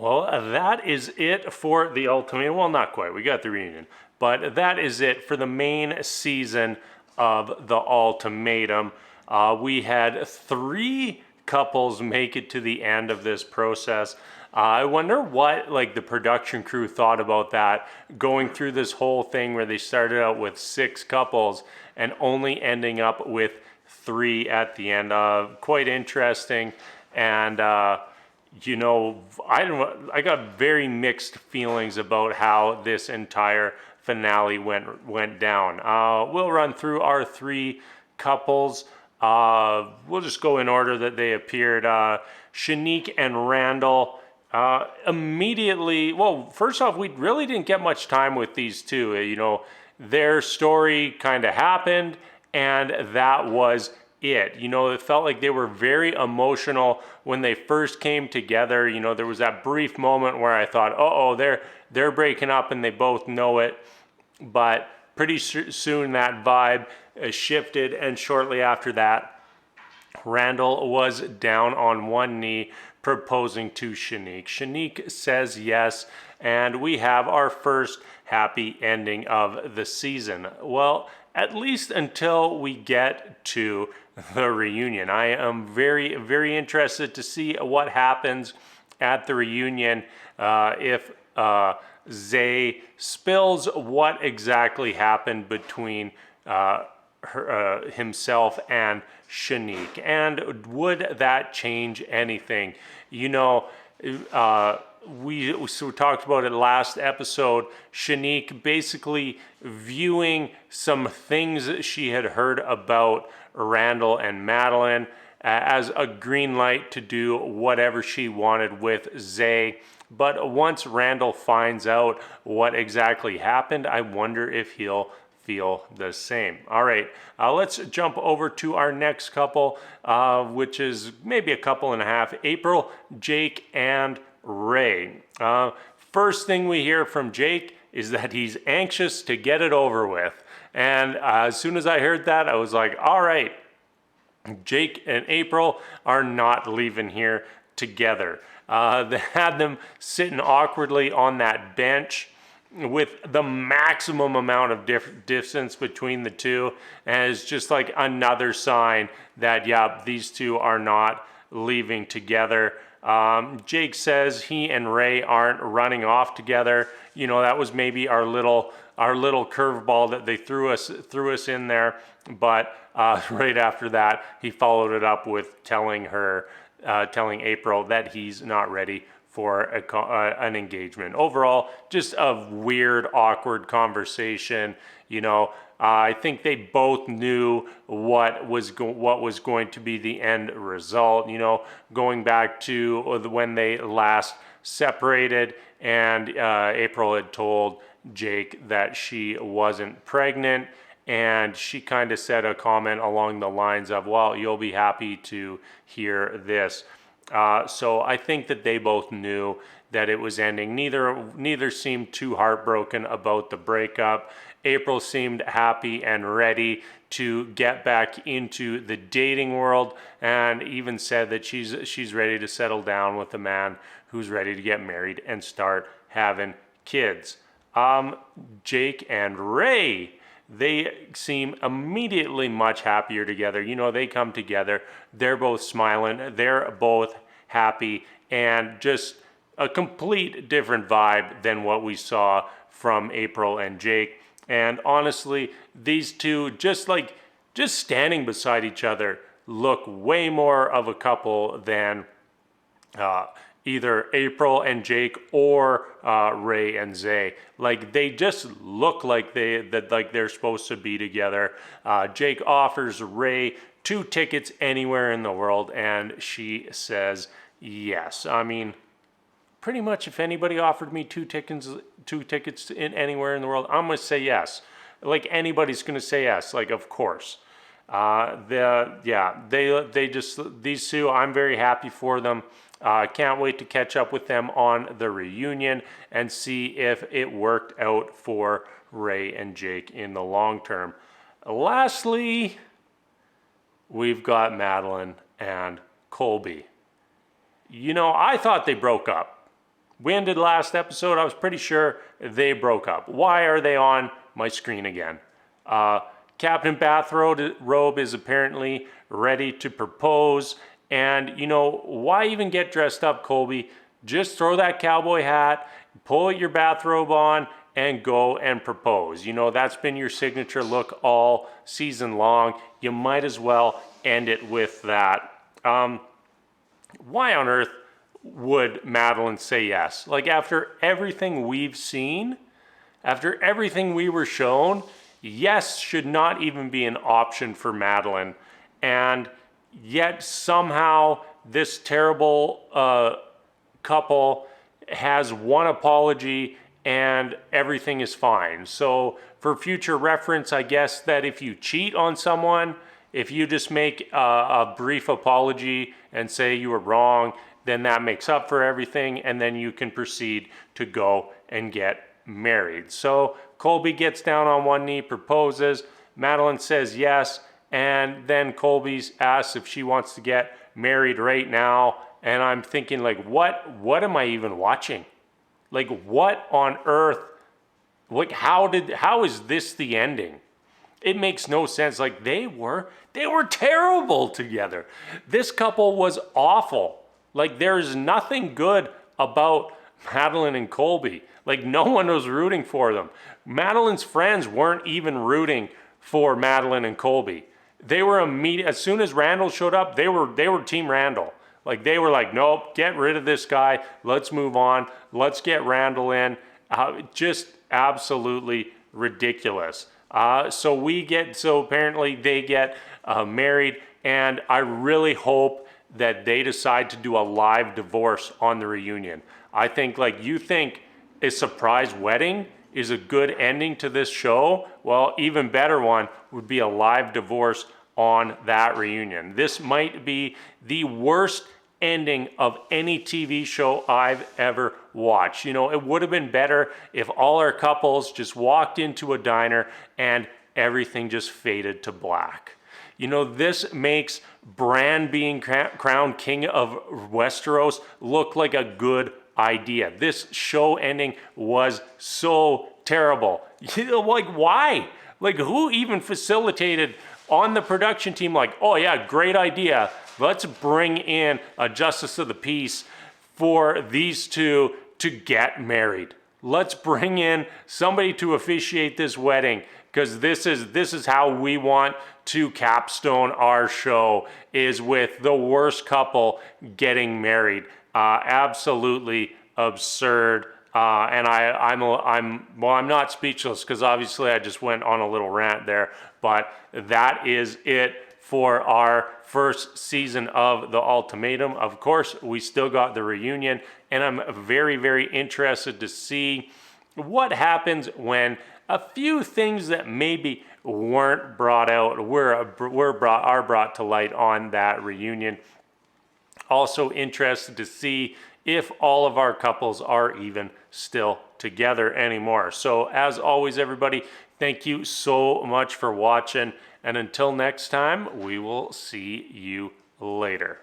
Well, that is it for the Ultimatum. Well, not quite. We got the reunion. But that is it for the main season of the Ultimatum. We had 3 couples make it to the end of this process. I wonder what the production crew thought about that, going through this whole thing where they started out with 6 couples and only ending up with 3 at the end. Quite interesting. And I got very mixed feelings about how this entire finale went down. We'll run through our 3 couples. We'll just go in order that they appeared. Shanique and Randall. Immediately, well, first off, we really didn't get much time with these two. Their story kind of happened, and that was it. It felt like they were very emotional when they first came together. There was that brief moment where I thought, oh, they're breaking up and they both know it. But pretty soon that vibe shifted, and shortly after that, Randall was down on one knee proposing to Shanique. Shanique says yes, and we have our first happy ending of the season. Well, at least until we get to the reunion. I am very, very interested to see what happens at the reunion, if Zay spills what exactly happened between himself and Shanique, and would that change anything? We talked about it last episode. Shanique basically viewing some things that she had heard about Randall and Madeline as a green light to do whatever she wanted with Zay. But once Randall finds out what exactly happened, I wonder if he'll feel the same. All right, let's jump over to our next couple, which is maybe a couple and a half. April, Jake, and Ray. First thing we hear from Jake is that he's anxious to get it over with. And as soon as I heard that, I was like, all right, Jake and April are not leaving here together. They had them sitting awkwardly on that bench with the maximum amount of distance between the two, and it's just like another sign that, yeah, these two are not leaving together. Jake says he and Ray aren't running off together. That was maybe our little curveball that they threw us in there. But right after that, he followed it up with telling April that he's not ready for an engagement. Overall, just a weird, awkward conversation. I think they both knew what was going to be the end result. Going back to when they last separated, and April had told Jake that she wasn't pregnant, and she kind of said a comment along the lines of, well, you'll be happy to hear this. So I think that they both knew that it was ending. Neither seemed too heartbroken about the breakup. April seemed happy and ready to get back into the dating world, and even said that she's ready to settle down with a man who's ready to get married and start having kids. Jake and Ray, they seem immediately much happier together. They come together, they're both smiling, they're both happy, and just a complete different vibe than what we saw from April and Jake. And honestly, these two, just standing beside each other, look way more of a couple than either April and Jake or Ray and Zay. They just look like they're supposed to be together. Jake offers Ray 2 tickets anywhere in the world, and she says yes. I mean, pretty much if anybody offered me two tickets in anywhere in the world, I'm gonna say yes. Anybody's gonna say yes. Of course. These two, I'm very happy for them. Can't wait to catch up with them on the reunion and see if it worked out for Ray and Jake in the long term. Lastly, we've got Madeline and Colby. I thought they broke up. we ended last episode, I was pretty sure they broke up. Why are they on my screen again? Captain Bathrobe is apparently ready to propose. And, you know, why even get dressed up, Colby? Just throw that cowboy hat, pull your bathrobe on, and go and propose. You know, that's been your signature look all season long. You might as well end it with that. Why on earth would Madeline say yes? Like, after everything we've seen, after everything we were shown, yes should not even be an option for Madeline. And yet somehow this terrible couple has one apology and everything is fine. So for future reference, I guess that if you cheat on someone, if you just make a brief apology and say you were wrong, then that makes up for everything, and then you can proceed to go and get married. So Colby gets down on one knee, proposes. Madeline says yes, and then Colby asks if she wants to get married right now. And I'm thinking, like, what am I even watching? Like, what on earth? Like, how is this the ending? It makes no sense. Like, they were terrible together. This couple was awful. Like, there's nothing good about Madeline and Colby. Like, no one was rooting for them. Madeline's friends weren't even rooting for Madeline and Colby. They were as soon as Randall showed up, they were Team Randall. Like, they were like, nope, get rid of this guy. Let's move on. Let's get Randall in. Just absolutely ridiculous. So apparently they get married, and I really hope that they decide to do a live divorce on the reunion. I think, like, you think a surprise wedding is a good ending to this show? Well, even better one would be a live divorce on that reunion. This might be the worst ending of any TV show I've ever watched. You know, it would have been better if all our couples just walked into a diner and everything just faded to black. You know, this makes Bran being crowned king of Westeros look like a good idea. This show ending was so terrible. You know, like, why? Like, who even facilitated on the production team, like, oh yeah, great idea. Let's bring in a justice of the peace for these two to get married. Let's bring in somebody to officiate this wedding, because this is how we want to capstone our show, is with the worst couple getting married. Absolutely absurd. And I'm not speechless, because obviously I just went on a little rant there, but that is it for our first season of The Ultimatum. Of course, we still got the reunion, and I'm very, very interested to see what happens when a few things that maybe weren't brought out are brought to light on that reunion. Also interested to see if all of our couples are even still together anymore. So as always, everybody, thank you so much for watching. And until next time, we will see you later.